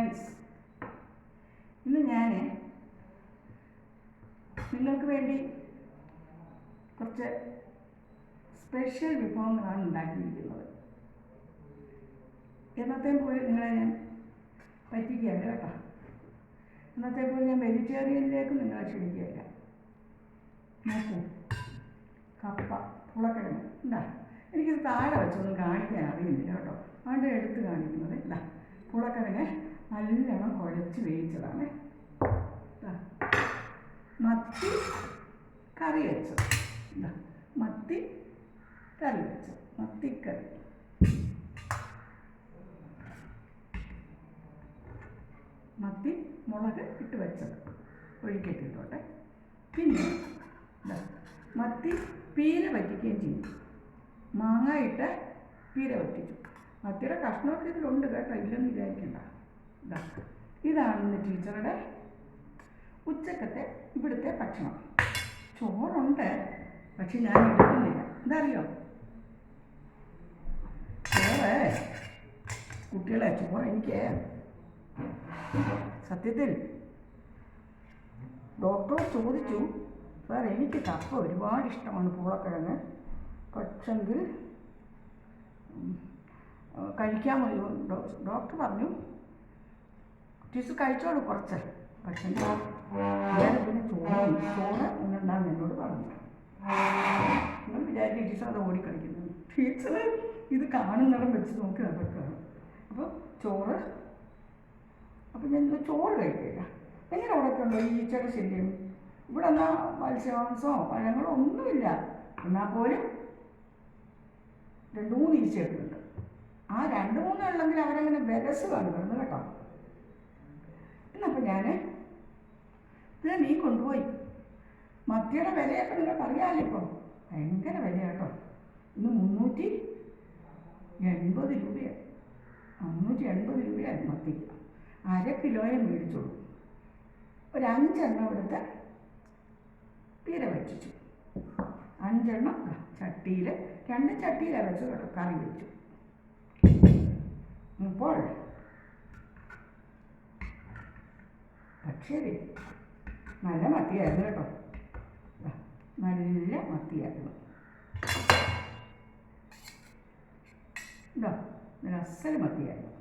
Friends, ഇന്ന് ഞാൻ നിങ്ങൾക്ക് വേണ്ടി കുറച്ച് സ്പെഷ്യൽ വിഭവങ്ങളാണ് ഉണ്ടാക്കിയിരിക്കുന്നത്. എന്നത്തെ പോലെ നിങ്ങളെ ഞാൻ പറ്റിക്കുകയല്ല കേട്ടോ. എന്നത്തെ പോലെ ഞാൻ വെജിറ്റേറിയനിലേക്ക് നിങ്ങളെ ക്ഷണിക്കുകയില്ല. നോക്കൂ, കപ്പ, പുളക്കിഴങ്ങ് എന്താ, എനിക്കിത് താഴെ വെച്ചൊന്നും കാണിക്കാൻ അറിയുന്നില്ല കേട്ടോ. അവിടെ എടുത്ത് കാണിക്കുന്നത് എന്താ, പുളക്കിഴങ്ങ് നല്ലോണം കുഴച്ച് വേവിച്ചതാണ്. മത്തി കറി വെച്ചത്, എന്താ മത്തി കറി വെച്ചത്, മത്തിക്കറി. മത്തി മുളക് ഇട്ട് വെച്ചത് ഒഴിക്കിട്ടിട്ടോട്ടെ. പിന്നെ മത്തി പീര വറ്റിക്കുകയും ചെയ്യും. മാങ്ങ ഇട്ട് പീര വറ്റിച്ചു. മത്തിയുടെ കഷ്ണമൊക്കെ ഇതിലുണ്ട് കേട്ടോ, ഇല്ലെന്ന് വിചാരിക്കണ്ട. ഇതാണ് ഇന്ന് ടീച്ചറുടെ ഉച്ചക്കത്തെ ഇവിടുത്തെ ഭക്ഷണം. ചോറുണ്ട്, പക്ഷെ ഞാൻ എടുക്കുന്നില്ല. എന്താ അറിയോ, ചോറ് കുട്ടികളെ, ചോറ് എനിക്ക് സത്യത്തിൽ ഡോക്ടർ ചോദിച്ചു, സാർ എനിക്ക് കപ്പ ഒരുപാട് ഇഷ്ടമാണ്, പൂളക്കിഴങ്ങ്, പക്ഷെങ്കിൽ കഴിക്കാൻ ഡോക്ടർ പറഞ്ഞു ടീച്ചർ കഴിച്ചോളൂ കുറച്ച്, പക്ഷേ ഞാൻ പിന്നെ ചോറ് എന്നുണ്ടാകുന്ന എന്നോട് പറഞ്ഞു. നിങ്ങൾ വിചാരിക്കും ടീച്ചർ അത് ഓടിക്കളിക്കുന്നു. ടീച്ചർ ഇത് കാണുന്നിടം വെച്ച് നോക്കി നടക്കുകയാണ്. അപ്പോൾ ചോറ്, അപ്പം ഞാൻ ചോറ് കഴിക്കില്ല. എങ്ങനെ അവിടെയൊക്കെ ഉണ്ടോ ഈച്ചയുടെ ശല്യം? ഇവിടെ എന്നാൽ മത്സ്യമാംസമോ പഴങ്ങളോ ഒന്നുമില്ല. എന്നാൽ പോലും 2-3 ഈച്ചയൊക്കെ ഉണ്ട്. ആ 2-3 ഉള്ളെങ്കിൽ അവരങ്ങനെ വിലസ് കാണുന്നു കേട്ടോ. എന്നപ്പോൾ ഞാൻ ഇത് മീൻ കൊണ്ടുപോയി. മത്തിയുടെ വിലയൊക്കെ നിങ്ങൾക്ക് അറിയാമല്ലോ, ഇപ്പോൾ ഭയങ്കര വിലയാണ് കേട്ടോ. ഇന്ന് 380 രൂപയാണ്. 380 രൂപയാണ് മത്തിക്ക്. 1/2 കിലോയെ മേടിച്ചോളൂ. ഒരു 5 എണ്ണം എടുത്ത് പീര വറ്റിച്ചു. 5 എണ്ണം ചട്ടിയിൽ, 2 ചട്ടിയിലാണ് വെച്ച് കേട്ടോ കറി വെച്ചു. അപ്പോൾ പക്ഷേ നല്ല മത്തിയായിരുന്നു കേട്ടോ, നല്ല മത്തിയായിരുന്നു. ഇതാ നല്ല അസൽ മത്തിയായിരുന്നു.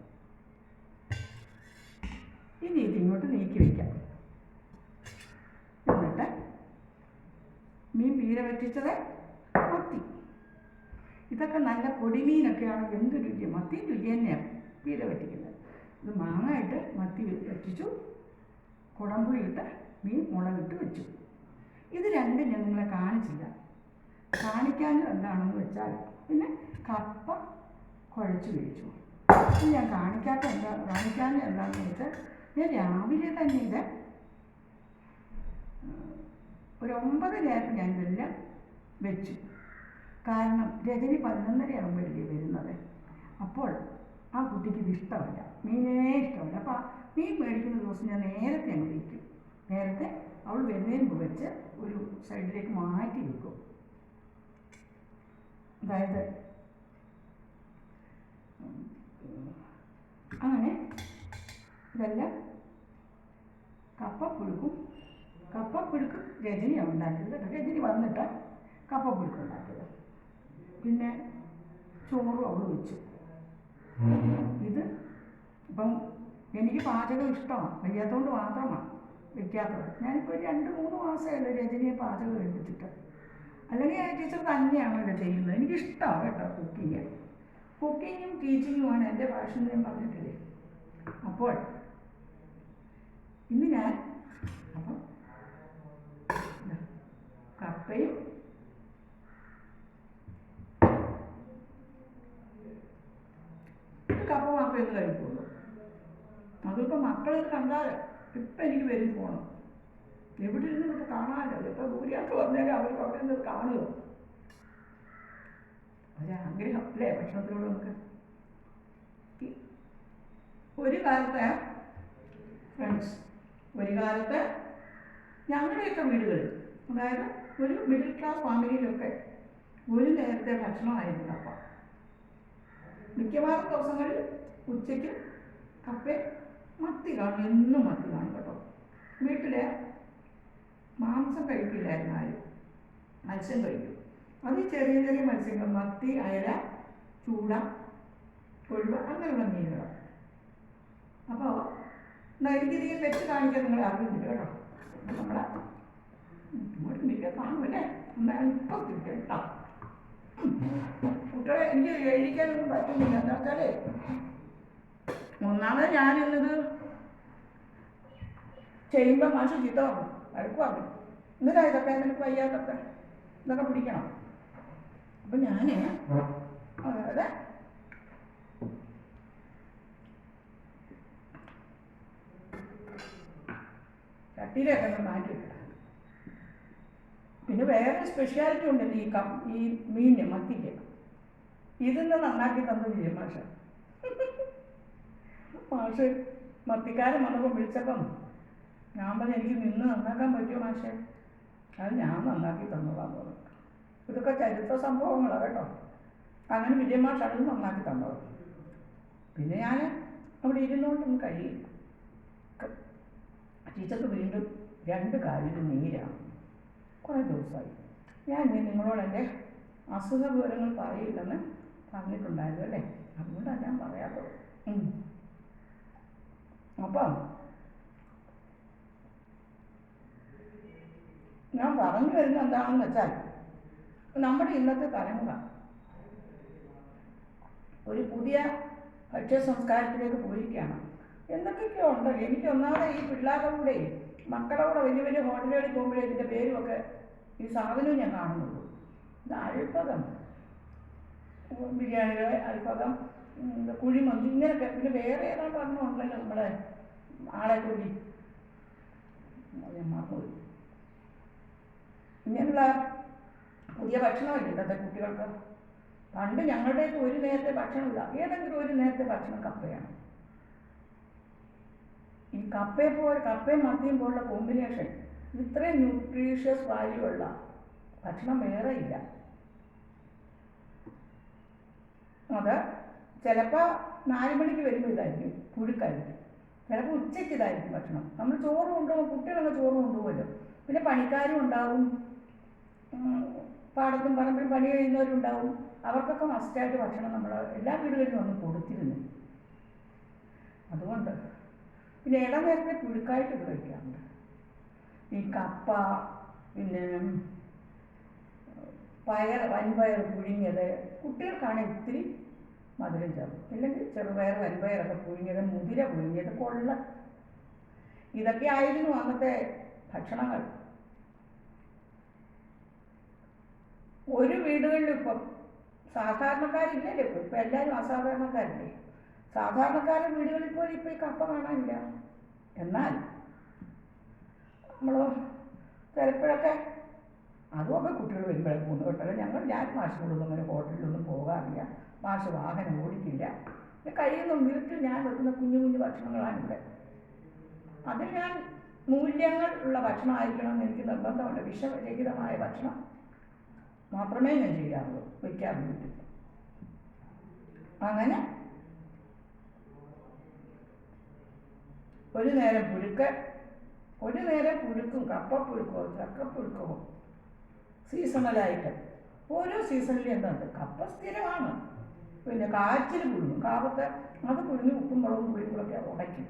ഇനി ഇത് ഇങ്ങോട്ട് നീക്കി വയ്ക്കാം. എന്നിട്ട് മീൻ പീര വറ്റിച്ചത്, മത്തി, ഇതൊക്കെ നല്ല പൊടിമീനൊക്കെയാണ്. എന്ത് രുചിയാണ്, മത്തി രുചി തന്നെയാണ് പീര വറ്റിക്കുന്നത്. ഇത് മാങ്ങയിട്ട് മത്തി വറ്റിച്ചു, കുടംപുളിയിട്ട് മീൻ മുളകിട്ട് വെച്ചു. ഇത് രണ്ടും ഞാൻ നിങ്ങളെ കാണിച്ചില്ല. കാണിക്കാനും എന്താണെന്ന് വെച്ചാൽ പിന്നെ കപ്പ കുഴച്ച് കഴിച്ചു. ഇത് ഞാൻ കാണിക്കാനും എന്താണെന്ന് വെച്ചാൽ ഞാൻ രാവിലെ തന്നെ ഇത് ഒരു 9:30 ഞാൻ ഇതെല്ലാം വെച്ചു. കാരണം രജനി 11:30 ആകുമ്പോഴല്ലേ വരുന്നത്. അപ്പോൾ ആ കുട്ടിക്ക് ഇത് ഇഷ്ടമല്ല, മീനേ ഇഷ്ടമല്ല. അപ്പോൾ മീൻ മേടിക്കുന്ന ദിവസം ഞാൻ നേരത്തെ അങ്ങ് വയ്ക്കും. നേരത്തെ അവൾ വരുന്നതിന് മുമ്പ് വെച്ച് ഒരു സൈഡിലേക്ക് മാറ്റി വെക്കും. അതായത് അങ്ങനെ ഇതെല്ലാം കപ്പപ്പുഴുക്കും രജനിയാണ് ഉണ്ടാക്കിയത് കേട്ടോ. രജനി വന്നിട്ട് കപ്പപ്പുഴുക്ക് ഉണ്ടാക്കിയത്. പിന്നെ ചോറും അവൾ വെച്ചു. ഇത് ഇപ്പം എനിക്ക് പാചകം ഇഷ്ടമാണ്, വയ്യാത്തതുകൊണ്ട് മാത്രമാണ് വയ്ക്കാത്തത്. ഞാനിപ്പോൾ 2-3 മാസമായല്ലോ രജനിയെ പാചകം കഴിപ്പിച്ചിട്ട്. അല്ലെങ്കിൽ ടീച്ചർ തന്നെയാണല്ലോ ചെയ്യുന്നത്. എനിക്കിഷ്ടമാണ് കേട്ടോ കുക്കിങ്ങും ടീച്ചിങ്ങുമാണ് എൻ്റെ പാഷൻ, ഞാൻ പറഞ്ഞിട്ടില്ലേ. അപ്പോൾ ഇന്ന് ഞാൻ കപ്പയും കപ്പ മാത്രമേ ഒന്ന് കഴിക്കുള്ളൂ. അതിപ്പോൾ മക്കളിത് കണ്ടാൽ ഇപ്പം എനിക്ക് വരും പോകണം. എവിടെ ഇരുന്ന് ഇപ്പോൾ കാണാമല്ലോ, ഇപ്പോൾ ദൂരെയാൾക്ക് വന്നാലും അവർക്ക് അവിടെ നിന്ന് കാണുമോ. ഒരാഗ്രഹം അല്ലേ ഭക്ഷണത്തിനോട് നമുക്ക്. ഒരു കാലത്ത് ഫ്രണ്ട്സ്, ഞങ്ങളുടെയൊക്കെ വീടുകളിൽ, അതായത് ഒരു മിഡിൽ ക്ലാസ് ഫാമിലിയിലൊക്കെ ഒരു നേരത്തെ ഭക്ഷണമായിരുന്നു കപ്പ. മിക്കവാറും ദിവസങ്ങളിൽ ഉച്ചയ്ക്ക് കപ്പ മത്തി കാണും, എന്നും മത്തി കാണും കേട്ടോ. വീട്ടിൽ മാംസം കഴിക്കില്ലായിരുന്നു ആരും, മത്സ്യം കഴിക്കും. അത് ചെറിയ ചെറിയ മത്സ്യങ്ങൾ, മത്തി, അയല, ചൂട, കൊഴുവ, അങ്ങനെയുള്ള മീനുകൾ. അപ്പോൾ എനിക്കിത് വെച്ച് കാണിക്കാൻ നിങ്ങൾ അറിയുന്നില്ല കേട്ടോ. നമ്മളെ ഇങ്ങോട്ട് കാണുമല്ലേ, എന്നാലും ഇപ്പം കിട്ടും കേട്ടോ. കുട്ടികളെ എനിക്ക് കഴിക്കാനൊന്നും പറ്റുന്നില്ല. എന്താ വെച്ചാൽ ഒന്നാമത് ഞാനിന്നത് ചെയ്യുമ്പോൾ മാഷ് ചീത്ത പറഞ്ഞു, വഴക്ക് പറഞ്ഞു. എന്നിട്ടാ ഇതൊക്കെ നിനക്ക് വയ്യാത്തൊക്കെ ഇതൊക്കെ പിടിക്കണം. അപ്പം ഞാൻ അതെ ചട്ടിയിലൊക്കെ ഒന്ന് മാറ്റി വെക്കണം. പിന്നെ വേറെ സ്പെഷ്യാലിറ്റി ഉണ്ട് ഈ മീനിന്, മത്തിക്ക്. ഇതിന്ന് നന്നാക്കി തന്നില്ലേ മാഷ്. മാഷ് മത്തിക്കാരൻ വന്നപ്പോൾ വിളിച്ചപ്പം ഞാൻ പറഞ്ഞു, എനിക്ക് നിന്ന് നന്നാക്കാൻ പറ്റുമോ മാഷേ? അത് ഞാൻ നന്നാക്കി തന്നതാന്ന് പറഞ്ഞു. ഇതൊക്കെ ചരിത്ര സംഭവങ്ങളാണ് കേട്ടോ. അങ്ങനെ വിജയമാഷാണ് നന്നാക്കി തന്നത്. പിന്നെ ഞാൻ അവിടെ ഇരുന്നുകൊണ്ടൊന്നും കഴിയും. ടീച്ചർക്ക് വീണ്ടും 2 കാലിൽ നീരാണ്. കുറേ ദിവസമായി. ഞാൻ നിങ്ങളോട് എൻ്റെ അസുഖ വിവരങ്ങൾ പറയില്ലെന്ന് പറഞ്ഞിട്ടുണ്ടായിരുന്നു അല്ലേ, അതുകൊണ്ടാണ് ഞാൻ പറയാത്തത്. അപ്പം ഞാൻ പറഞ്ഞു വരുന്നത് എന്താണെന്ന് വെച്ചാൽ, നമ്മുടെ ഇന്നത്തെ തലമുറ ഒരു പുതിയ ഭക്ഷ്യ സംസ്കാരത്തിലേക്ക് പോയിരിക്കുകയാണ്. എന്തൊക്കെയൊക്കെയോ ഉണ്ടല്ലോ. എനിക്ക് ഒന്നാമത് ഈ പിള്ളേരുടെ കൂടെ മക്കളുടെ കൂടെ വലിയ വലിയ ഹോട്ടലുകളിൽ പോകുമ്പോഴേ ഇതിൻ്റെ പേരുമൊക്കെ ഈ സാധനവും ഞാൻ കാണുന്നുള്ളൂ. ഇത് അൽഫകം, ബിരിയാണികൾ, അൽഫകം, കുഴിമന്തി, ഇങ്ങനെയൊക്കെ. പിന്നെ വേറെ ഏതാണ്ട് ഒരെണ്ണം ഉണ്ടല്ലോ നമ്മളെ ആളെക്കൊല്ലി, ഞാൻ മറന്നുപോയി. ഇങ്ങനെയുള്ള പുതിയ ഭക്ഷണമല്ലേ ഇന്നത്തെ കുട്ടികൾക്ക്. പണ്ട് ഞങ്ങളുടെയൊക്കെ ഒരു നേരത്തെ ഭക്ഷണമില്ല, ഏതെങ്കിലും ഒരു നേരത്തെ ഭക്ഷണം കപ്പയാണ്. ഈ കപ്പയും മത്തിയും പോലുള്ള കോമ്പിനേഷൻ, ഇത്രയും ന്യൂട്രീഷ്യസ് വാല്യൂ ഉള്ള ഭക്ഷണം വേറെ ഇല്ല. അത് ചിലപ്പോൾ 4 മണിക്ക് വരുമ്പോൾ ഇതായിരിക്കും, പുഴുക്കായിരിക്കും. ചിലപ്പോൾ ഉച്ചയ്ക്ക് ഇതായിരിക്കും ഭക്ഷണം. നമ്മൾ ചോറ് കൊണ്ടുപോകും, കുട്ടികളൊക്കെ ചോറ് കൊണ്ടുപോകുമല്ലോ. പിന്നെ പണിക്കാരും ഉണ്ടാവും, പാടത്തും പറമ്പിലും പണി കഴിയുന്നവരുണ്ടാവും. അവർക്കൊക്കെ മസ്റ്റായിട്ട് ഭക്ഷണം നമ്മൾ എല്ലാ വീടുകളിലും ഒന്ന് കൊടുത്തിരുന്നു. അതുകൊണ്ട് പിന്നെ ഇടനേരത്തെ പുഴുക്കായിട്ട് ഉപയോഗിക്കാറുണ്ട്. ഈ കപ്പ, പിന്നെ വൻപയർ പുഴുങ്ങിയത്, കുട്ടികൾക്കാണെങ്കിൽ ഇത്തിരി മധുരം ചേർക്കും. ഇല്ലെങ്കിൽ ചെറുപയർ, വൻപയറൊക്കെ പുഴുങ്ങിയത്, മുതിര പുഴുങ്ങിയത്, കൊള്ള, ഇതൊക്കെ ആയിരുന്നു അന്നത്തെ ഭക്ഷണങ്ങൾ. ഒരു വീടുകളിലും ഇപ്പം സാധാരണക്കാരില്ലല്ലോ. ഇപ്പം എല്ലാവരും അസാധാരണക്കാരില്ലേ. സാധാരണക്കാരുടെ വീടുകളിൽ പോലും ഇപ്പം ഈ കപ്പ കാണാനില്ല. എന്നാൽ നമ്മൾ ചിലപ്പോഴൊക്കെ അതുമൊക്കെ കുട്ടികൾ വരുമ്പോഴേ പോകുന്നു കേട്ടോ. ഞാൻ മാഷിനോടൊന്നും അങ്ങനെ ഹോട്ടലിലൊന്നും പോകാറില്ല. മാഷ് വാഹനം ഓടിക്കില്ല. കഴിയുന്ന വീട്ടിൽ ഞാൻ വെക്കുന്ന കുഞ്ഞു കുഞ്ഞു ഭക്ഷണങ്ങളാണ് ഇവിടെ. അതിൽ ഞാൻ മൂല്യങ്ങൾ ഉള്ള ഭക്ഷണമായിരിക്കണമെന്ന് എനിക്ക് നിർബന്ധമുണ്ട്. വിഷരഹിതമായ ഭക്ഷണം മാത്രമേ ഞാൻ വയ്ക്കാറുള്ളൂ വീട്ടിൽ. അങ്ങനെ ഒരു നേരം പുഴുക്കും, കപ്പപ്പുഴുക്കോ ചക്കപ്പുഴുക്കോ സീസണലായിട്ട്. ഓരോ സീസണിലും എന്തുണ്ട്, കപ്പ സ്ഥിരമാണ്. പിന്നെ കാച്ചിൽ പുഴുങ്ങും, കാപ്പത്തെ അത് പുഴുങ്ങി ഉപ്പും മുളകും പുഴുങ്ങളൊക്കെ ഉടയ്ക്കും.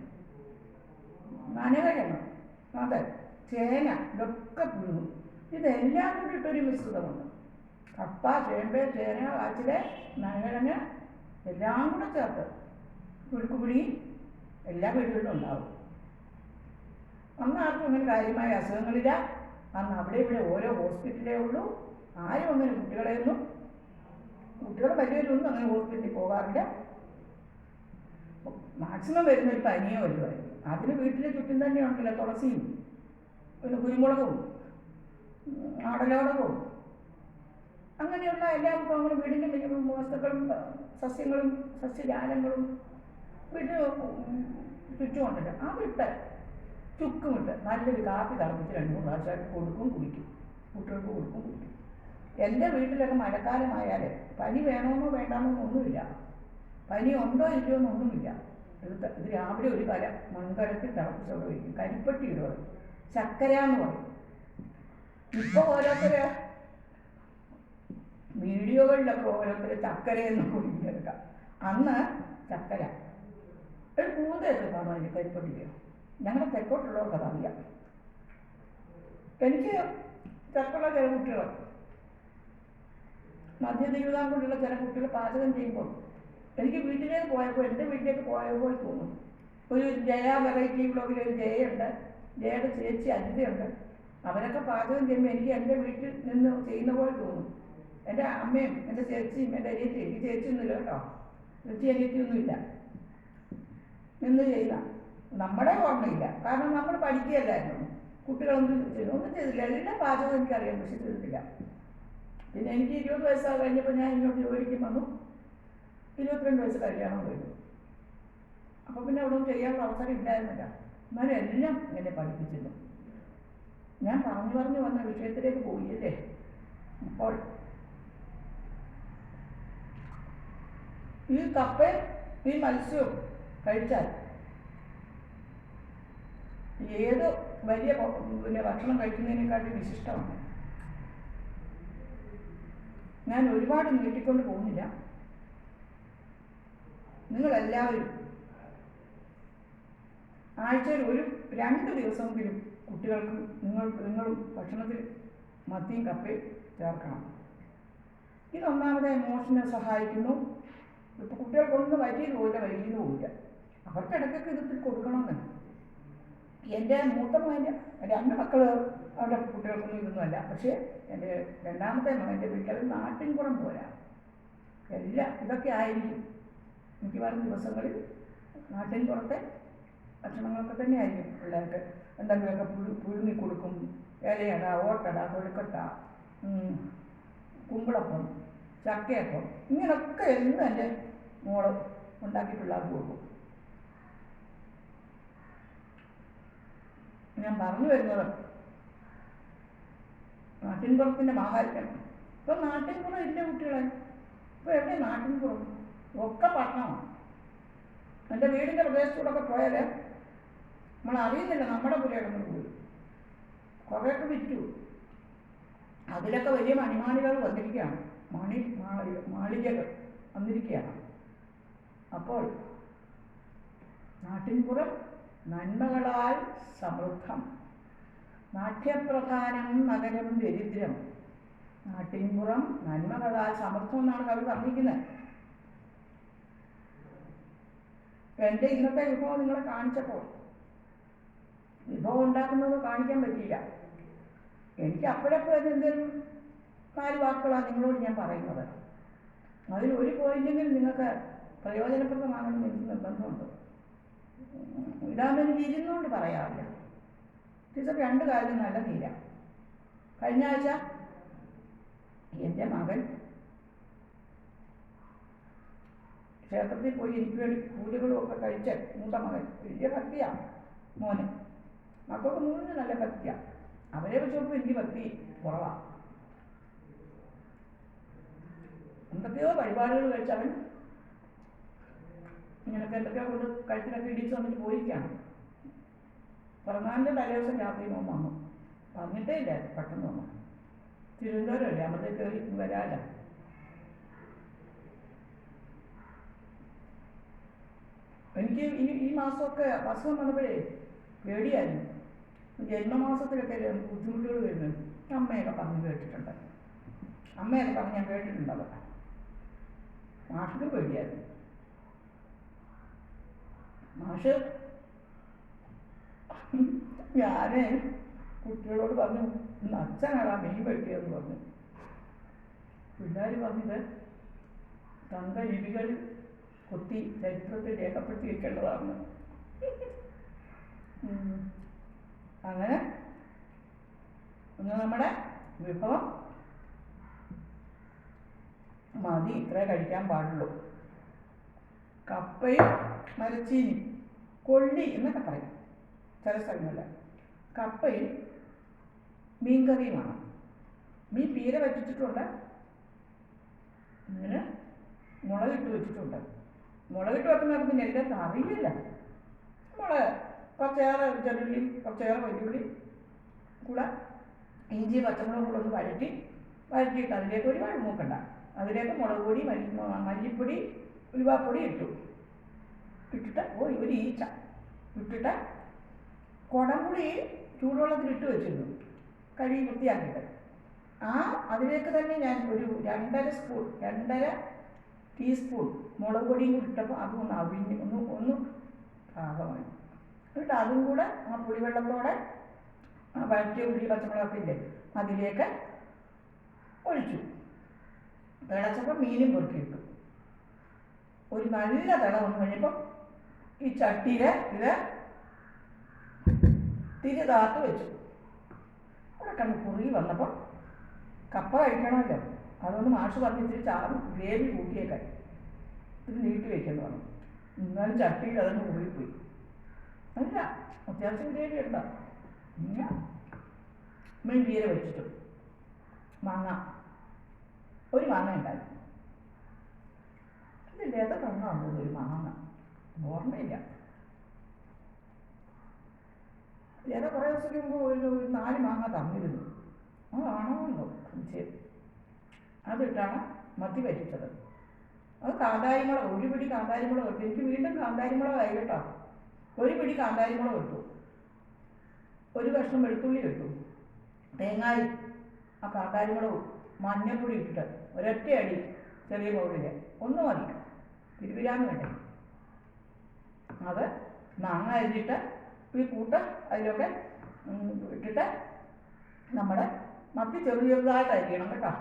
നനകഴങ്ങ്, അതെ, ചേന, ഇതൊക്കെ പുഴുങ്ങും. ഇതെല്ലാം കൂടി ഇട്ടൊരു മിശ്രിതമുണ്ട്. കപ്പ, ചേമ്പ്, ചേന, കാച്ചില്, നനകിഴങ്ങ് എല്ലാം കൂടെ ചേർത്ത് പുഴുക്കുപിടി എല്ലാ വീടുകളിലും ഉണ്ടാവും. അന്ന് ആർക്കും അങ്ങനെ കാര്യമായ അസുഖങ്ങളില്ല. അന്ന് അവിടെ ഇവിടെ ഓരോ ഹോസ്പിറ്റലേ ഉള്ളൂ. ആരും അങ്ങനെ കുട്ടികൾ വലിയവരൊന്നും അങ്ങനെ ഹോസ്പിറ്റലിൽ പോകാറില്ല. മാക്സിമം വരുന്നൊരു പനിയോ വരുമായിരുന്നു. അതിന് വീട്ടിലെ ചുറ്റും തന്നെ ഉണ്ടല്ലോ തുളസിയും, പിന്നെ കുരുമുളകും, ആടലോടകവും, അങ്ങനെയുള്ള എല്ലാ വിഭവങ്ങളും വീടിൻ്റെ വസ്തുക്കളും സസ്യങ്ങളും സസ്യജാലങ്ങളും വീട്ടിൽ ചുറ്റുമുണ്ടല്ലോ. അതിട്ട് ചുക്കുമിട്ട് നല്ലൊരു കാപ്പി തിളപ്പിച്ച് 2-3 പ്രാവശ്യമായിട്ട് കുടിക്കും. കുട്ടികൾക്ക് കുടിക്കും. എൻ്റെ വീട്ടിലൊക്കെ മഴക്കാലമായാൽ പനി വേണമെന്നോ വേണ്ടാമെന്നോ ഒന്നുമില്ല. പനി ഉണ്ടോ ഇല്ലയോ എന്നൊന്നുമില്ല. ഇത് രാവിലെ ഒരു കല മൺകലത്തിൽ തിളപ്പിച്ചോടെ വയ്ക്കും. കരിപ്പട്ടി ഇടുക, ചക്കര എന്ന് പറയും. ഇപ്പോൾ ഓരോരുത്തര് വീഡിയോകളിലൊക്കെ ഓരോരുത്തർ ചക്കരയെന്ന് കുടിച്ചെടുക്കാം. അന്ന് ചക്കര ഒരു പൂതയൊക്കെ കാണും അതിന് കരിപ്പട്ടിക്ക്. ഞങ്ങളുടെ തെക്കോട്ടുള്ളവർക്ക് അതറിയാം. എനിക്ക് തെക്കുള്ള ചില കുട്ടികൾ, മധ്യ തിരുവിതാംകൂറിലുള്ള ചില കുട്ടികൾ പാചകം ചെയ്യുമ്പോൾ എനിക്ക് വീട്ടിലേക്ക് പോയപ്പോൾ, എൻ്റെ വീട്ടിലേക്ക് പോയപ്പോൾ തോന്നും. ഒരു ജയ വെറൈറ്റി ബ്ലോഗിൽ ഒരു ജയുണ്ട്, ജയയുടെ ചേച്ചി അജിതയുണ്ട്. അവരൊക്കെ പാചകം ചെയ്യുമ്പോൾ എനിക്ക് എൻ്റെ വീട്ടിൽ നിന്ന് ചെയ്യുന്ന പോലെ തോന്നും. എൻ്റെ അമ്മയും എൻ്റെ ചേച്ചിയും എൻ്റെ അനിയത്തി, എനിക്ക് ചേച്ചിയൊന്നുമില്ല കേട്ടോ, ചേച്ചി അനിയത്തിയൊന്നുമില്ല, നിന്ന് ചെയ്യുന്ന നമ്മുടെ ഓർമ്മയില്ല. കാരണം നമ്മൾ പഠിക്കുകയല്ലായിരുന്നു, കുട്ടികളൊന്നും ഒന്നും ചെയ്തില്ല. എല്ലാ പാചകവും എനിക്കറിയാം, പക്ഷെ ചെയ്തിട്ടില്ല. പിന്നെ എനിക്ക് 20 വയസ്സായി കഴിഞ്ഞപ്പോൾ ഞാൻ ഇങ്ങോട്ട് ജോലിക്ക് വന്നു. 22 വയസ്സ് കല്യാണം കഴിഞ്ഞു. അപ്പോൾ പിന്നെ അവിടെ ഒന്നും ചെയ്യാനുള്ള അവസരം ഇല്ലായിരുന്നില്ല. എന്നാലും എല്ലാം എന്നെ പഠിപ്പിച്ചിരുന്നു. ഞാൻ പറഞ്ഞു വന്ന വിഷയത്തിലേക്ക് പോയില്ലേ. അപ്പോൾ ഈ കപ്പയും ഈ മത്സ്യവും കഴിച്ചാൽ ഏത് വലിയ പിന്നെ ഭക്ഷണം കഴിക്കുന്നതിനെക്കാട്ടി വിശിഷ്ടമാണ്. ഞാൻ ഒരുപാട് നീട്ടിക്കൊണ്ട് പോകുന്നില്ല. നിങ്ങളെല്ലാവരും ആഴ്ചയിൽ 2 ദിവസമെങ്കിലും കുട്ടികൾക്കും നിങ്ങളും ഭക്ഷണത്തിൽ മത്തിയും കപ്പയും ചേർക്കണം. ഇതൊന്നാമത് എമോഷനെ സഹായിക്കുന്നു. ഇപ്പോൾ കുട്ടികൾക്കൊന്നും വൈകിയതുമില്ല. അവർക്ക് ഇടയ്ക്കൊക്കെ ഇതിൽ കൊടുക്കണമെന്ന്. എൻ്റെ മൂത്ത മകൻ്റെ 2 മക്കൾ അവരുടെ കുട്ടികൾക്കൊന്നും ഇതൊന്നുമല്ല. പക്ഷേ എൻ്റെ രണ്ടാമത്തെ മകൻ്റെ വീട്ടിൽ നാട്ടിൻപുറം പോരാ, എല്ലാം ഇതൊക്കെ ആയിരിക്കും. മിക്കവാറും ദിവസങ്ങളിൽ നാട്ടിൻപുറത്തെ ഭക്ഷണങ്ങളൊക്കെ തന്നെ ആയിരിക്കും. പിള്ളേർക്ക് എന്തെങ്കിലുമൊക്കെ പുഴുങ്ങി കൊടുക്കും. ഇലയട, ഓട്ടട, കൊഴുക്കട്ട, കുമ്പിളപ്പം, ചക്കയപ്പം, ഇങ്ങനൊക്കെ എന്നും എൻ്റെ മോള് ഉണ്ടാക്കി പിള്ളേർക്ക് കൊടുക്കും. ഞാൻ പറഞ്ഞു വരുന്നത് നാട്ടിൻപുറത്തിൻ്റെ മാഹാത്മ്യം. ഇപ്പം നാട്ടിൻപുറം ഇല്ല കുട്ടികളെ. ഇപ്പോൾ എവിടെ നാട്ടിൻപുറം? ഒക്കെ പട്ടണമാണ്. എൻ്റെ വീടിൻ്റെ പ്രദേശത്തൂടെയൊക്കെ പോയാൽ നമ്മൾ അറിയുന്നില്ല നമ്മുടെ പുരയിടങ്ങൾ പോയി. കുറേയൊക്കെ വിറ്റു. അതിലൊക്കെ വലിയ മണിമാളികൾ വന്നിരിക്കുകയാണ്, മാളികകൾ വന്നിരിക്കുകയാണ്. അപ്പോൾ നാട്ടിൻപുറം നന്മകളാൽ സമൃദ്ധം, നാട്യപ്രധാനം നഗരം ദരിദ്രം. നാട്ടിൻപുറം നന്മകളാൽ സമൃദ്ധം എന്നാണ് കവി പറഞ്ഞിരിക്കുന്നത്. എൻ്റെ ഇന്നത്തെ വിഭവം നിങ്ങളെ കാണിച്ചപ്പോൾ വിഭവം ഉണ്ടാക്കുന്നത് കാണിക്കാൻ പറ്റിയില്ല. എനിക്ക് അപ്പോഴപ്പോൾ എന്തെങ്കിലും 4 വാക്കുകളാണ് നിങ്ങളോട് ഞാൻ പറയുന്നത്. അതിൽ ഒരു പോയിന്റെങ്കിലും നിങ്ങൾക്ക് പ്രയോജനപ്രദമാകണമെന്ന് എനിക്ക് നിർബന്ധമുണ്ട്. ഇതാകുമ്പോൾ എനിക്ക് ഇരുന്നുകൊണ്ട് പറയാറില്ല. ടീച്ചർ 2 കാര്യം നല്ല തീര. കഴിഞ്ഞ ആഴ്ച എൻ്റെ മകൻ ക്ഷേത്രത്തിൽ പോയി എനിക്ക് വേണ്ടി പൂജകളും ഒക്കെ കഴിച്ച്, മൂത്ത മകൻ വലിയ ഭക്തിയാണ് മോന്. മക്കൾക്ക് 3 നല്ല ഭക്തിയാണ്. അവരെ വെച്ച് നോക്കുമ്പോൾ എനിക്ക് ഭക്തി കുറവാണ്. എന്തൊക്കെയോ പരിപാടികൾ കഴിച്ചവൻ ഇങ്ങനൊക്കെ എന്തൊക്കെയോ കൊണ്ട് കഴുത്തിലൊക്കെ ഇടിച്ച് വന്നിട്ട് പോയിരിക്കുകയാണ്. പിറന്നാളിൻ്റെ തലേദിവസം രാത്രി മോൻ വന്നു. പറഞ്ഞിട്ടേ ഇല്ല, പെട്ടെന്ന് വന്നു. തിരുവനന്തപുരമല്ലേ, അവിടെ കയറി വരാല്ല. എനിക്ക് ഈ മാസമൊക്കെ അസുഖം വന്നപ്പോഴേ പേടിയായിരുന്നു. ജന്മമാസത്തിലൊക്കെ ബുദ്ധിമുട്ടുകൾ വരുന്നത് അമ്മയൊക്കെ പറഞ്ഞ് കേട്ടിട്ടുണ്ട്. അമ്മയൊക്കെ പറഞ്ഞ് ഞാൻ കേട്ടിട്ടുണ്ടത്. മാഷിനും പേടിയായിരുന്നു. മാഷ് ഞാൻ കുട്ടികളോട് പറഞ്ഞു, ഇന്ന് അച്ഛനാണ് മീൻ വെട്ടിയതെന്ന് പറഞ്ഞു. പിള്ളേർ പറഞ്ഞത് തങ്ക ലിപികൾ കൊത്തി ചരിത്രത്തിൽ രേഖപ്പെടുത്തി വയ്ക്കേണ്ടതാണ്. അങ്ങനെ ഒന്ന് നമ്മുടെ വിഭവം മതി, ഇത്രേ കഴിക്കാൻ പാടുള്ളൂ. കപ്പയും മരച്ചീനി, കൊള്ളി എന്നൊക്കെ പറയും ചില സ്ഥലങ്ങളിൽ. കപ്പയും മീൻകറിയുമാണ്. മീൻ പീര വറ്റിച്ചിട്ടുണ്ട്, ഇങ്ങനെ മുളകിട്ട് വെച്ചിട്ടുണ്ട്. മുളകിട്ട് വെക്കുന്നവർക്ക് പിന്നെ എല്ലാവർക്കും അറിയില്ല. മുളക് കുറച്ചേറെ ചെറുള്ളി, കുറച്ചേറെ വെല്ലുള്ളി കൂടെ ഇഞ്ചി പച്ചമുളകും കൂടെ ഒന്ന് വഴറ്റിയിട്ട് അതിലേക്ക് ഒരുപാട് മൂക്കണ്ട, അതിലേക്ക് മുളക് പൊടി, മല്ലിപ്പൊടി, ഉലുവാപ്പൊടി ഇട്ടിട്ട് ഒരു ഈച്ച ഇട്ടിട്ട് കുടംപുളി ചൂടുവെള്ളത്തിലിട്ട് വെച്ചിരുന്നു കഴുകി വൃത്തിയാക്കിയിട്ട്. അതിലേക്ക് തന്നെ ഞാൻ ഒരു 2.5 ടീസ്പൂൺ മുളക് പൊടിയും കൂടി ഇട്ടപ്പോൾ അതൊന്ന് അവിഞ്ഞ് ഒന്ന് പാകമായി. എന്നിട്ട് അതും കൂടെ ആ പുളിവെള്ളത്തോടെ വഴറ്റിയ ഉള്ളി പച്ചമുളകൊക്കെ ഇല്ലേ അതിലേക്ക് ഒഴിച്ചു. തിളച്ചപ്പോൾ മീനും പൊറുക്കിയിട്ടു. ഒരു നല്ല തിള വന്നു കഴിഞ്ഞപ്പം ഈ ചട്ടിയിൽ ഇത് തിരി താത്ത് വെച്ചു. അവിടെ കണ്ട് കുറുകി വന്നപ്പം കപ്പ കഴിക്കണമല്ലോ, അതുകൊണ്ട് മാഷ് പറഞ്ഞ് ഇത്തിരി ഗ്രേവി കൂട്ടിയേക്കാൻ ഇത് നീട്ടി വയ്ക്കുന്നു പറഞ്ഞു. എന്നാലും ചട്ടിയിൽ അതൊന്ന് കുറുകിപ്പോയി. അല്ല, അത്യാവശ്യം ഗ്രേവി ഉണ്ടോ. മീൻ പീര വെച്ചിട്ടു. ഒരു മാങ്ങ ഉണ്ടായി. ഇതിൻ്റെ ഏതാ തന്നു ഒരു മാങ്ങ ഓർമ്മയില്ല. ഏതാ കുറേ ദിവസത്തിന് മുമ്പ് ഒരു 4 മാങ്ങ തന്നിരുന്നു. അതാണോ ശരി. അതിട്ടാണ് മത്തി വരിച്ചത്. അത് കാന്താരിമുളക്, ഒരു പിടി കാന്താരിമുളക് ഇട്ടു. എനിക്ക് വീണ്ടും കാന്താരിമുളകായി കേട്ടോ. ഒരു പിടി കാന്താരിമുളക് ഇട്ടു, ഒരു കഷ്ണം വെളുത്തുള്ളി ഇട്ടു, തേങ്ങായി ആ കാന്താരിമുളകും മഞ്ഞൾപ്പൊടി ഇട്ടിട്ട് ഒരൊറ്റ അടി ചെറിയ പൗഡിൽ ഒന്ന് മതി, തിരുവിരാന്ന് വേണ്ടേ. അത് മാങ്ങ അരിഞ്ഞിട്ട് ഈ കൂട്ട് അതിലൊക്കെ ഇട്ടിട്ട് നമ്മുടെ മത്തി ചെറുതായിട്ട് അരിയണം കേട്ടോ.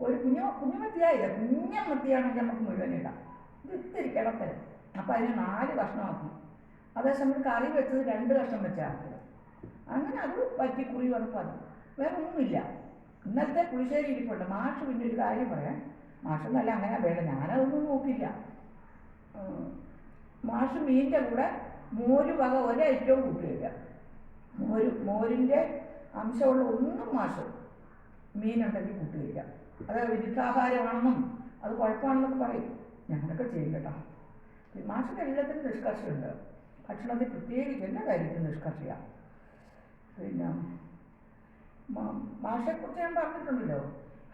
ഒരു കുഞ്ഞു മത്തിയായില്ല, കുഞ്ഞ മത്തിയാണെങ്കിൽ നമുക്ക് മുഴുവനിടാം. ഇത് ഇത്തിരി കിടത്തരം. അപ്പം അതിന് 4 കഷ്ണമാക്കി. അതേസമയം കറി വെച്ചത് 2 കഷ്ണം വെച്ചാക്കിയത്. അങ്ങനെ അത് വറ്റി കുറി വന്നപ്പോൾ അത് വേറെ ഒന്നുമില്ല. ഇന്നത്തെ പുളിശ്ശേരി ഇരിപ്പുണ്ട്. മാഷ് പിന്നെ ഒരു കാര്യം പറയാം. മാഷെന്നല്ല, അങ്ങനെ വേണ്ട, ഞാനതൊന്നും നോക്കില്ല. മാഷ് മീനിൻ്റെ കൂടെ മോര് വക ഒരൈറ്റവും കൂട്ടുകയില്ല. മോരിൻ്റെ അംശമുള്ള ഒന്നും മാഷ് മീനുണ്ടെങ്കിൽ കൂട്ടുകയില്ല. അത് വിരുദ്ധാഹാരമാണെന്നും അത് കുഴപ്പമാണെന്നൊക്കെ പറയും. ഞാനൊക്കെ ചെയ്യും കേട്ടോ. മാഷിന് എല്ലാത്തിനും നിഷ്കർഷയുണ്ട്. ഭക്ഷണത്തിൽ പ്രത്യേകിച്ച് എല്ലാ കാര്യത്തിലും നിഷ്കർഷയാണ്. പിന്നെ മാഷെക്കുറിച്ച് ഞാൻ പറഞ്ഞിട്ടുണ്ടല്ലോ,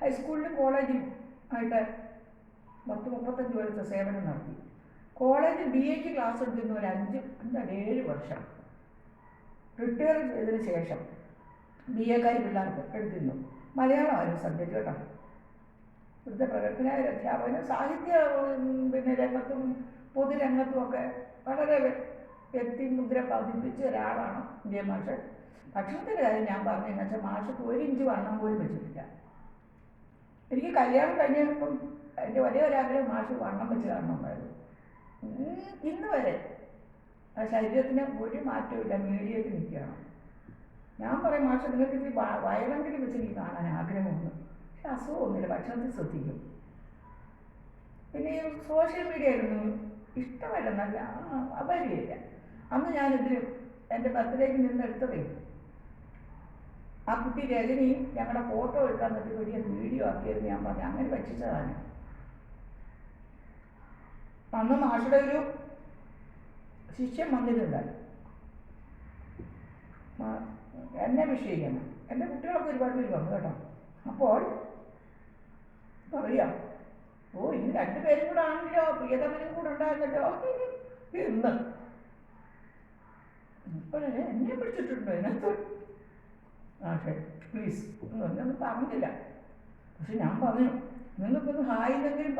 ഹൈസ്കൂളിലും കോളേജിലും ആയിട്ട് 10-35 വർഷത്തെ സേവനം നടത്തി. കോളേജിൽ BA ക്ലാസ് എടുത്തിരുന്ന ഒരു 5-7 വർഷം. റിട്ടയർ ചെയ്തതിന് ശേഷം BA പിള്ളേർക്ക് എടുത്തിരുന്നു. മലയാളമായിരുന്നു സബ്ജക്റ്റ് കേട്ടോ. ഇവിടുത്തെ പ്രഗത്ഭനായ ഒരു അധ്യാപകന് സാഹിത്യ രംഗത്തും പൊതുരംഗത്തുമൊക്കെ വളരെ വ്യക്തിമുദ്ര പതിപ്പിച്ച ഒരാളാണ് ഇന്ത്യ മാഷ്. ഭക്ഷണത്തിൻ്റെ കാര്യം ഞാൻ പറഞ്ഞതെന്ന് വെച്ചാൽ മാഷക്ക് 1 ഇഞ്ച് വണ്ണം പോലും വെച്ചിട്ടില്ല. എനിക്ക് കല്യാണം കഴിഞ്ഞപ്പം എൻ്റെ ഒരേ ഒരാഗ്രഹം മാഷ് വണ്ണം വെച്ച് കാണണമെന്നായിരുന്നു. ഇന്ന് വരെ ആ ശരീരത്തിന് ഒരു മാറ്റമില്ല, മീഡിയത്തിൽ നിൽക്കുകയാണ്. ഞാൻ പറയും, മാഷ് നിങ്ങൾക്ക് ഇത്തിരി വയറെങ്കിലും വെച്ച് എനിക്ക് കാണാൻ ആഗ്രഹമുണ്ട്. പക്ഷെ അസുഖമൊന്നുമില്ല, ഭക്ഷണത്തിൽ ശ്രദ്ധിക്കും. പിന്നെ ഈ സോഷ്യൽ മീഡിയ ആയിരുന്നു ഇഷ്ടമല്ലെന്നല്ല, അപരിയില്ല. അന്ന് ഞാനിതിൽ എൻ്റെ ബർത്ത്ഡേക്ക് നിന്നെടുത്തതേ ആ കുട്ടി രജനി ഞങ്ങളുടെ ഫോട്ടോ എടുക്കാൻ പറ്റി വലിയ വീഡിയോ ആക്കിയത് ഞാൻ പറഞ്ഞു, അങ്ങനെ വെച്ചിട്ടതാണ്. അന്ന് മാഷുടെ ഒരു ശിഷ്യൻ വന്നിട്ടുണ്ടായി എന്നെ വിഷയിക്കണം. എൻ്റെ കുട്ടികളൊക്കെ ഒരുപാട് പേര് വന്നു കേട്ടോ. അപ്പോൾ പറയാം, ഇന്ന് 2 പേരും കൂടെ ആണല്ലോ, പ്രിയതമനും കൂടെ ഉണ്ടായിരുന്നല്ലോ എന്ന്. അപ്പോഴേ എന്നെ പിടിച്ചിട്ടുണ്ടോ ഇതിനകത്ത്? ശരി പ്ലീസ് ഒന്നും പറഞ്ഞില്ല. പക്ഷെ ഞാൻ പറഞ്ഞു, നിങ്ങൾക്കൊന്ന് ഹായ് എന്തെങ്കിലും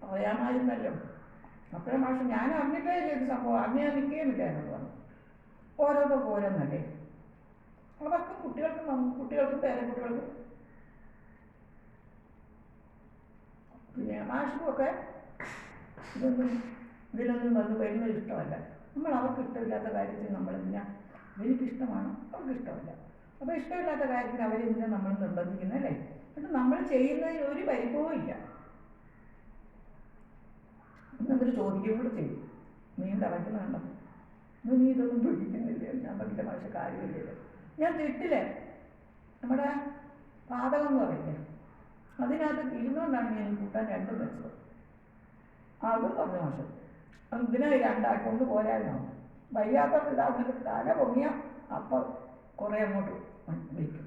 പറയാമായിരുന്നല്ലോ. അപ്പോഴേ മാഷ് ഞാൻ അറിഞ്ഞിട്ടേ ചെയ്ത സംഭവം, അന്ന് ഞാൻ നിൽക്കുകയുമില്ല എന്ന് പറഞ്ഞു. ഓരോന്നല്ലേ അവർക്കും കുട്ടികൾക്കും പേരക്കുട്ടികൾക്കും പിന്നെ മാഷുമൊക്കെ ഇതിലൊന്നും വരുന്നത് ഇഷ്ടമല്ല. നമ്മൾ അവർക്ക് ഇഷ്ടമില്ലാത്ത കാര്യത്തിൽ നമ്മളെന്തിനാ, എനിക്കിഷ്ടമാണ് അവർക്ക് ഇഷ്ടമല്ല. അപ്പോൾ ഇഷ്ടമില്ലാത്ത കാര്യത്തിന് അവരെന്തിനാ നമ്മൾ നിർബന്ധിക്കുന്നതല്ലേ? എന്നിട്ട് നമ്മൾ ചെയ്യുന്നതിന് ഒരു പരിഭവവും ഇല്ല. എന്നൊരു ചോദിക്കുകയും കൂടെ ചെയ്യും, മീൻ തിളയ്ക്കുന്നുണ്ടോ, നീ ഇതൊന്നും പിടിക്കുന്നില്ലേ? ഞാൻ പറഞ്ഞില്ല മാഷെ, കാര്യമില്ലല്ലോ. ഞാൻ തിട്ടില്ലേ നമ്മുടെ പാതകം എന്ന് പറയില്ലേ, അതിനകത്ത് ഇരുന്നുകൊണ്ടാണ് ഞാൻ കൂട്ടാൻ 2 വെച്ചത്. അതും പറഞ്ഞു മാഷ്. എന്തിനാ രണ്ടാക്കി കൊണ്ട് പോരായിരുന്നോ? വയ്യാത്തവർക്ക് ഇതാ തല പൊങ്ങിയ അപ്പം കുറേ അങ്ങോട്ട് വയ്ക്കും.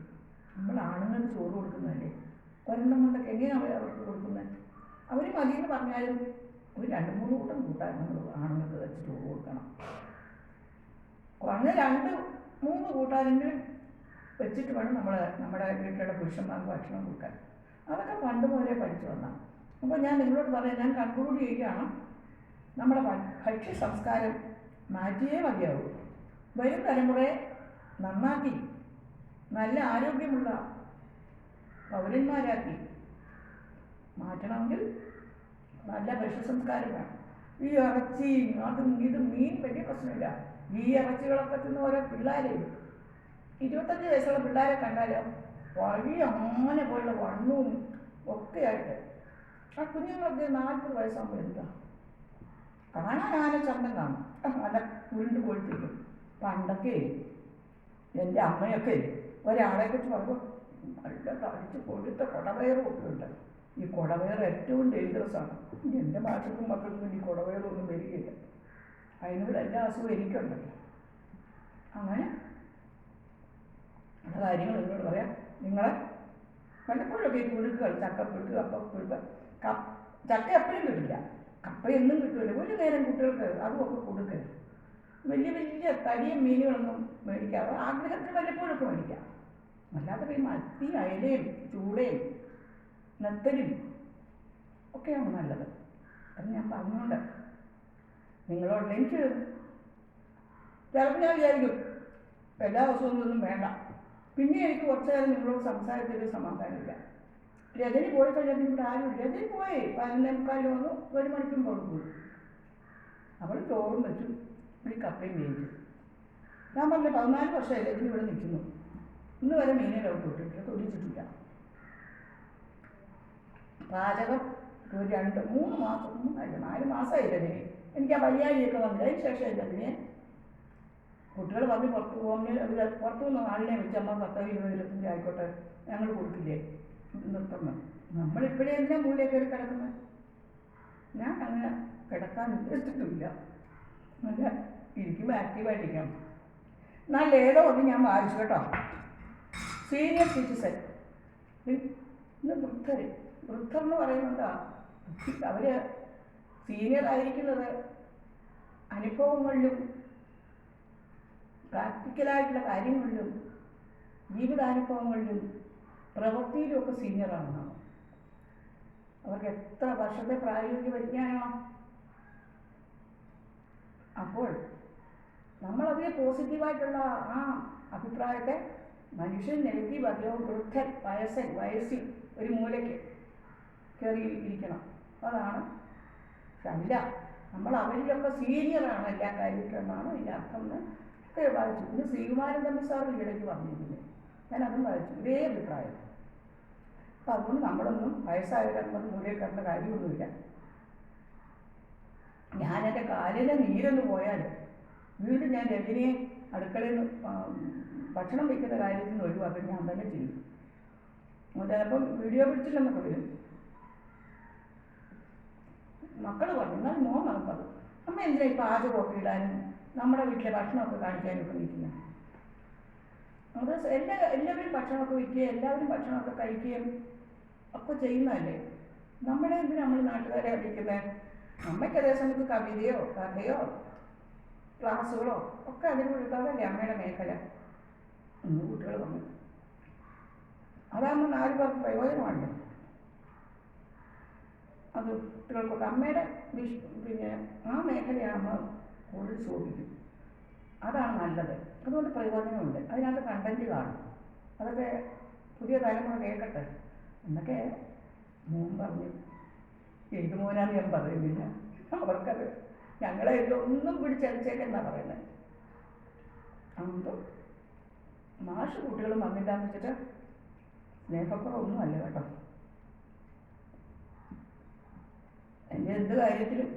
നമ്മൾ ആണുങ്ങൾക്ക് ചോറ് കൊടുക്കുന്നതല്ലേ, ഒരെണ്ണം കൊണ്ടൊക്കെ എങ്ങനെയാണ് അവർക്ക് കൊടുക്കുന്നത്? അവർ മതിയെന്ന് പറഞ്ഞാലും ഒരു 2-3 കൂട്ടം കൂട്ടാൻ നമ്മൾ ആണുങ്ങൾക്ക് വെച്ച് ചോറ് കൊടുക്കണം. അങ്ങനെ 2-3 കൂട്ടാനെങ്കിലും വെച്ചിട്ട് വേണം നമ്മുടെ വീട്ടിലുള്ള പുരുഷന്മാർക്ക് ഭക്ഷണം കൊടുക്കാൻ. അതൊക്കെ പണ്ട് മുതലേ പഠിച്ചു വന്നാണ്. അപ്പോൾ ഞാൻ നിങ്ങളോട് പറയാം, ഞാൻ കൺക്ലൂഡ് ചെയ്യുകയാണ്, നമ്മുടെ ഭക്ഷ്യ സംസ്കാരം മാറ്റിയേ മതിയാവൂ. വരും തലമുറയെ നന്നാക്കി നല്ല ആരോഗ്യമുള്ള പൗരന്മാരാക്കി മാറ്റണമെങ്കിൽ നല്ല ഭക്ഷ്യ സംസ്കാരം വേണം. ഈ ഇറച്ചിയും അതും ഇതും മീൻ വലിയ പ്രശ്നമില്ല. ഈ ഇറച്ചികളൊക്കെ തിന്ന് ഓരോ പിള്ളേരെ 25 വയസ്സുള്ള പിള്ളേരെ കണ്ടാൽ വലിയ അങ്ങനെ പോലുള്ള വണ്ണവും ഒക്കെ ആയിട്ട് ആ കുഞ്ഞുങ്ങളൊക്കെ 40 വയസ്സാകുമ്പോൾ എന്താ കാണാൻ ആന ചന്തം കാണും, നല്ല ഉരുണ്ട് കൊഴുത്തിക്കും. പണ്ടൊക്കെ എൻ്റെ അമ്മയൊക്കെ ഒരാളെ കുറിച്ച് പറയുമ്പോൾ നല്ല തടിച്ച് കൊഴുത്ത കുടവയറും ഒക്കെ ഉണ്ട്. ഈ കുടവയർ ഏറ്റവും ഡേഞ്ചറസ് ആണ്. എൻ്റെ ഭാഷക്കും മക്കൾക്കും ഈ കുടവയറൊന്നും വരികയില്ല. അതിനോട് എല്ലാ അസുഖവും എനിക്കുണ്ടല്ലോ. അങ്ങനെ ഉള്ള കാര്യങ്ങൾ നിങ്ങളോട് പറയാം. നിങ്ങളെ പലപ്പോഴൊക്കെ ഈ പുഴുക്കുകൾ, ചക്കപ്പുഴുക്ക്, കപ്പപ്പുഴുക്ക്, ചക്ക എപ്പോഴും കിട്ടില്ല, കപ്പ എന്നും കിട്ടുമല്ലോ. ഒരു നേരം കുട്ടികൾക്ക് അതുമൊക്കെ കൊടുക്കരുത്. വലിയ വലിയ തടിയും മീനുകളൊന്നും മേടിക്കാതെ ആഗ്രഹത്തിന് വല്ലപ്പോഴൊക്കെ മേടിക്കാം. അല്ലാതെ ഈ മത്തി, അയലയും ചൂടയും നെത്തലും ഒക്കെയാണ് നല്ലത്. അത് ഞാൻ പറഞ്ഞുകൊണ്ട് നിങ്ങളോട് എനിക്ക് ചിലപ്പോൾ ഞാൻ വിചാരിക്കും എല്ലാ ദിവസവും ഒന്നും വേണ്ട. പിന്നെ എനിക്ക് കുറച്ച് നേരം നിങ്ങളോട് സംസാരിച്ചൊരു സമാധാനമില്ല. രജനി പോയി കഴിഞ്ഞാൽ ഇവിടെ ആരും രജനി പോയി 11:45 വന്നു, 1 മണിക്കും പോയി. അവൾ ചോറും വെച്ചു, ഈ കപ്പയും വേവിച്ചു. ഞാൻ പറഞ്ഞ 14 വർഷമായി രജനി ഇവിടെ നിൽക്കുന്നു. ഇന്ന് വരെ മീനിലോട്ട് ഇട്ടിട്ട് തൊടിച്ചിട്ടില്ല. പാചകം ഒരു 2-3 മാസം, 4 മാസമായി രജനി. എനിക്ക് ആ വയ്യാഴിയൊക്കെ വന്നില്ല. അതിന് ശേഷം രജനിയെ കുട്ടികൾ പറഞ്ഞ് പുറത്ത് പോകുമ്പോൾ പുറത്തുനിന്ന് ആളിനെ വെച്ച് അമ്മ 10-20 ആയിക്കോട്ടെ ഞങ്ങൾ കൊടുക്കില്ലേ നിർത്തണം. നമ്മളിപ്പോഴേ എന്തിനാ മൂലയിൽ കയറി കിടക്കുന്നത്? ഞാൻ അങ്ങനെ കിടക്കാൻ ഉദ്ദേശിച്ചിട്ടില്ല. നല്ല ഇരിക്കുമ്പോൾ ആക്റ്റീവായിട്ടിരിക്കണം. എന്നാൽ ഏതോ ഒന്ന് ഞാൻ വായിച്ചു കേട്ടോ. സീനിയർ സിറ്റിസൺ, ഇന്ന് വൃദ്ധരെന്ന് പറയുന്നത് അവർ സീനിയർ ആയിരിക്കുന്നത് അനുഭവങ്ങളിലും പ്രാക്ടിക്കലായിട്ടുള്ള കാര്യങ്ങളിലും ജീവിതാനുഭവങ്ങളിലും പ്രവൃത്തിയിലുമൊക്കെ സീനിയറാണെന്നാണ്. അവർക്ക് എത്ര വർഷത്തെ പ്രായോഗിക പരിജ്ഞാനമാണ്. അപ്പോൾ നമ്മളതിനെ പോസിറ്റീവായിട്ടുള്ള ആ അഭിപ്രായത്തെ മനുഷ്യൻ നെഗറ്റീവ് അധികവും വൃദ്ധൻ, വയസ്സിൽ ഒരു മൂലയ്ക്ക് കയറി ഇരിക്കണം. അതാണ് അല്ല, നമ്മൾ അവരിലൊക്കെ സീനിയറാണ് എല്ലാ കാര്യത്തിലെന്നാണ് ഇതിൻ്റെ അർത്ഥം എന്ന് ഒക്കെ വായിച്ചു. ഇന്ന് ശ്രീകുമാരൻ തമ്പി സാർ ഇടയ്ക്ക് പറഞ്ഞിരിക്കുന്നത് ഞാനതും വായിച്ചു, ഇതേ അഭിപ്രായം. അപ്പം അതുകൊണ്ട് നമ്മളൊന്നും വയസ്സായവരൊന്നും മൂലയിൽ കയറേണ്ട കാര്യമൊന്നുമില്ല. ഞാനെൻ്റെ കാലിലെ നീരൊന്ന് പോയാൽ വീണ്ടും ഞാൻ രജനിയെ അടുക്കളയിൽ നിന്ന് ഭക്ഷണം വയ്ക്കുന്ന കാര്യത്തിൽ നിന്ന് ഒഴിവാക്കാൻ ഞാൻ തന്നെ ചെയ്യും. ചിലപ്പം വീഡിയോ പിടിച്ചില്ലെന്നൊക്കെ വരും. മക്കൾ പറഞ്ഞു, എന്നാൽ മോൻ നമുക്കത് അമ്മ എന്തിനാ ഈ പാചകമൊക്കെ ഇടാനും നമ്മുടെ വീട്ടിലെ ഭക്ഷണമൊക്കെ കാണിക്കാനൊക്കെ നിൽക്കുന്നത്? അത് എല്ലാവരും ഭക്ഷണമൊക്കെ വയ്ക്കുകയും എല്ലാവരും ഭക്ഷണമൊക്കെ കഴിക്കുകയും ഒക്കെ ചെയ്യുന്നതല്ലേ. നമ്മളെ എന്തിനാ നമ്മൾ നാട്ടുകാരെ അറിയിക്കുന്നത്? അമ്മയ്ക്ക് അതേ സമയത്ത് കവിതയോ കഥയോ ക്ലാസ്സുകളോ ഒക്കെ അതിന് കൊടുക്കാതല്ലേ അമ്മയുടെ മേഖല. ഇന്ന് കുട്ടികൾ വന്നു അതാകുമ്പോൾ 4 പേർക്ക് പ്രയോജനമാണല്ലോ. അത് കുട്ടികൾക്കൊക്കെ അമ്മയുടെ പിന്നെ ആ മേഖലയാകുമ്പോൾ കൂടുതൽ ശോഭിക്കും. അതാണ് നല്ലത്. അതുകൊണ്ട് പ്രയോജനമുണ്ട്. അതിനകത്ത് കണ്ടന്റ് കാണും. അതൊക്കെ പുതിയ തലമുറ കേൾക്കട്ടെ എന്നൊക്കെ മോൻ പറഞ്ഞു. ഏത് മോനാന്ന് ഞാൻ പറയുന്നില്ല. അവർക്കത് ഞങ്ങളെ ഒന്നും പിടിച്ചടിച്ചേക്കെന്നാണ് പറയുന്നത്. അതുകൊണ്ട് മാഷ് കുട്ടികൾ വന്നില്ലാന്ന് വെച്ചിട്ട് സ്നേഹക്കുറവൊന്നും അല്ല കേട്ടോ. എൻ്റെ എന്ത് കാര്യത്തിലും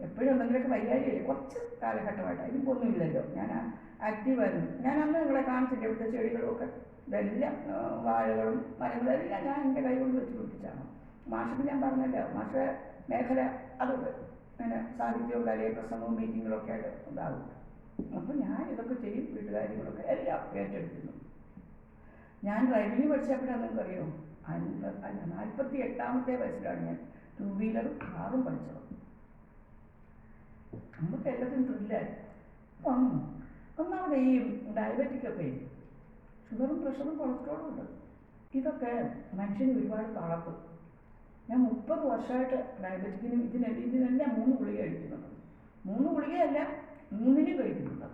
എപ്പോഴും എന്തെങ്കിലുമൊക്കെ വയ്യാഴിയില്ലേ. കുറച്ച് കാലഘട്ടമായിട്ട് അതിനിപ്പോൾ ഒന്നുമില്ലല്ലോ. ഞാൻ ആക്റ്റീവായിരുന്നു. ഞാൻ അന്ന് നിങ്ങളെ കാണിച്ചിട്ട് ഇവിടുത്തെ ചെടികളും ഒക്കെ ഇതെല്ലാം വാഴകളും മരങ്ങളും എല്ലാം ഞാൻ എൻ്റെ കൈ കൊണ്ട് വെച്ച് പിടിപ്പിച്ചാണ്. മാഷിന് ഞാൻ പറഞ്ഞല്ലോ, മാഷ മേഖല അതുണ്ട്. അങ്ങനെ സാഹിത്യവും കലയും പ്രസംഗവും മീറ്റിങ്ങുകളൊക്കെ ആയിട്ട് ഉണ്ടാകും. അപ്പോൾ ഞാൻ ഇതൊക്കെ ചെയ്യും, വീട്ടുകാര്യങ്ങളൊക്കെ എല്ലാം ഏറ്റെടുക്കുന്നു. ഞാൻ ഡ്രൈവിംഗ് പഠിച്ചപ്പോഴാണ് നിങ്ങൾക്കറിയോ, 48ാമത്തെ വയസ്സിലാണ് ഞാൻ 2 വീലറും കാറും പഠിച്ചത്. നമുക്ക് എല്ലാത്തിനും ത്രില്ലായി. അപ്പം ഒന്നാമത് ഈ ഡയബറ്റിക്കൊക്കെ, ഷുഗറും പ്രഷറും കൊളസ്ട്രോളും ഉണ്ട്. ഇതൊക്കെ മനുഷ്യന് ഒരുപാട് തളർത്തും. ഞാൻ 30 വർഷമായിട്ട് ഡയബറ്റിക്കിനും ഇതിനെല്ലാം 3 ഗുളിക കഴിക്കുന്നുണ്ട്. 3 ഗുളികയല്ല, 3 കഴിക്കുന്നുണ്ട്.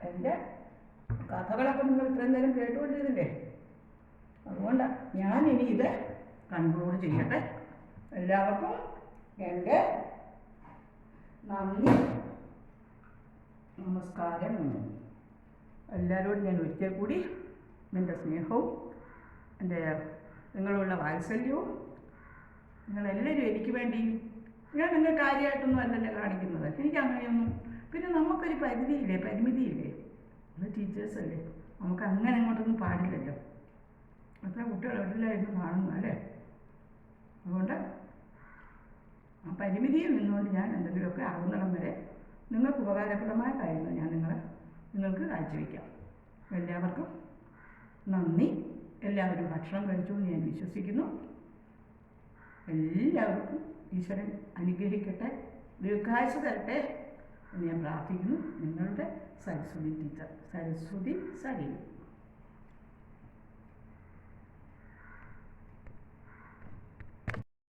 എൻ്റെ കഥകളൊക്കെ നിങ്ങൾ ഇത്രയും നേരം കേട്ടുകൊണ്ടിരുന്നില്ലേ? അതുകൊണ്ടാണ് ഞാനിനി ഇത് കൺട്രോൾ ചെയ്യട്ടെ. എല്ലാവർക്കും എൻ്റെ നന്ദി, നമസ്കാരം. എല്ലാവരോടും ഞാൻ ഒരിക്കൽ കൂടി എൻ്റെ സ്നേഹവും നിങ്ങളുള്ള വാത്സല്യവും, നിങ്ങളെല്ലാവരും എനിക്ക് വേണ്ടി, ഞാൻ നിങ്ങൾ കാര്യമായിട്ടൊന്നും അല്ലല്ലോ കാണിക്കുന്നത്, എനിക്ക് അങ്ങനെയൊന്നും. പിന്നെ നമുക്കൊരു പരിമിതിയില്ലേ, നമ്മൾ ടീച്ചേഴ്സല്ലേ, നമുക്ക് അങ്ങനെ അങ്ങോട്ടൊന്നും പാടില്ലല്ലോ. അത്ര കുട്ടികൾ എവിടെയായിരുന്നു കാണുന്നു അല്ലേ? അതുകൊണ്ട് ആ പരിമിതിയിൽ നിന്നുകൊണ്ട് ഞാൻ എന്തെങ്കിലുമൊക്കെ ആകുന്നിടം വരെ നിങ്ങൾക്ക് ഉപകാരപ്രദമായ കാര്യങ്ങൾ ഞാൻ നിങ്ങൾക്ക് കാഴ്ചവെക്കാം. എല്ലാവർക്കും നന്ദി. എല്ലാവരും ഭക്ഷണം കഴിച്ചു എന്ന് ഞാൻ വിശ്വസിക്കുന്നു. എല്ലാവർക്കും ഈശ്വരൻ അനുഗ്രഹിക്കട്ടെ, ദീർഘായുസ്സ് തരട്ടെ എന്ന് ഞാൻ പ്രാർത്ഥിക്കുന്നു. നിങ്ങളുടെ സരസ്വതി ടീച്ചർ, സരസ്വതി സരീ.